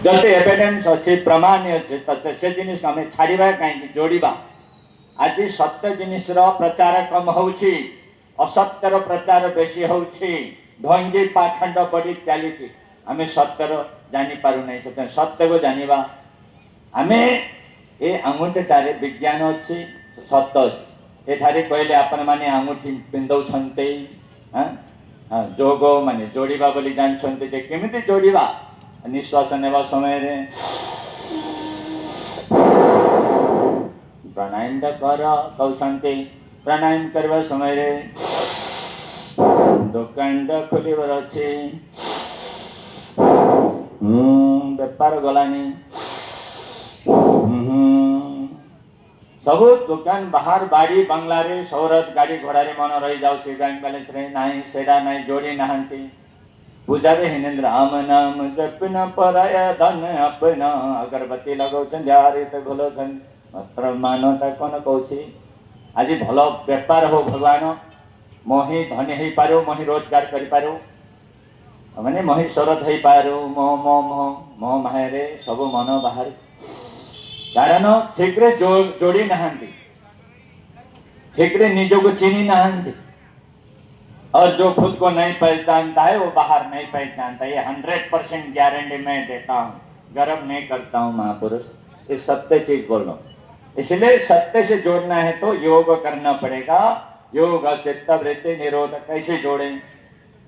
जते एविडेंस अच्छे प्रमाण अच्छे तते से जिनिस आम छाड़ा कहीं जोड़ा आज सत्य जिनिस प्रचार कम होउछि असत्यर प्रचार बेसी होउछि ढंगी पाखंड बढ़ी चली आम सत्यर जानी पारु नहीं सत्य को जानिबा आमे ए अंगूठीटारे विज्ञान अच्छी सत्य अच्छी एठारे कहले आपण माने अंगूठी पिंधौछन्ते जोग माने जोड़िबा बोली जानछन्ते जे केमिति जोड़िबा निश्वास नेबा समय रे प्राणायाम कर कहते प्राणायाम करवा समय रे दुकान खोलिबार अच्छे बेपार गलानी सब दुकान बाहर बाड़ी बंगला रे सौरत गाड़ी घोड़ा रे मन रही जाउछि बैंक बैलेंस रे नाही सेडा नाही जोड़ी नाहंती पूजा रे हिनेंद्र राम नाम जपना पराय धन अपना अगरबत्ती लगाउछन जारे त घोलोछन मात्र मानता कोन कहछि आज भल बेपार हो भगवान मोहि धनी हे पारो मोहि रोजगार करि पारो माने मोहि शरद हे पारो मोह मोह मोह मोह माया सब मन बाहर कारण ठीक रे जोड़ी नहांती ठीक रे निजो को चिनी नहांती और जो खुद को नहीं पहचानता है वो बाहर नहीं पहचानता। ये 100% गारंटी मैं देता हूँ, गर्व नहीं करता हूँ महापुरुष, ये सत्य चीज बोल रहा हूँ। इसलिए सत्य से जोड़ना है तो योग करना पड़ेगा। योग चित्त वृत्ति निरोध कैसे जोड़े,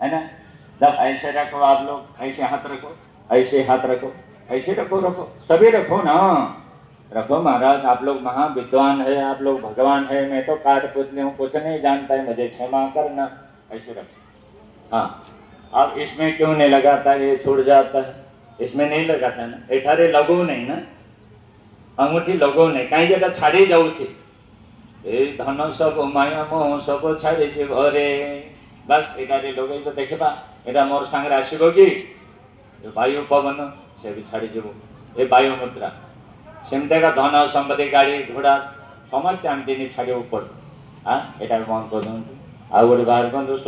है ना। जब ऐसे रखो आप लोग, ऐसे हाथ रखो, ऐसे हाथ रखो, ऐसे रखो, रखो सभी रखो ना, रखो महाराज। आप लोग महाविद्वान है, आप लोग भगवान है, मैं तो काट पुतली हूँ, कुछ नहीं जानता है, मुझे क्षमा करना। ऐसे रखो। हाँ, अब इसमें क्यों नहीं लगाता है, ये छूट जाता है, इसमें नहीं लगाता है ना, एठारे लगो नहीं ना, अंगूठी लगो नहीं, कहीं जगह छाड़ी जाऊ थी ए धन सब माया मोह सब छाड़ी घरे बस एटारे लगे तो देखा एटा मोर सांगे आसब कि वायु पवन से भी छाड़ी जीव ए वायु मुद्रा सेमती धन संपत्ति गाड़ी घोड़ा समस्त आम दिन छाड़ पड़। हाँ, यहाँ बंद कर आ गोटे बाहर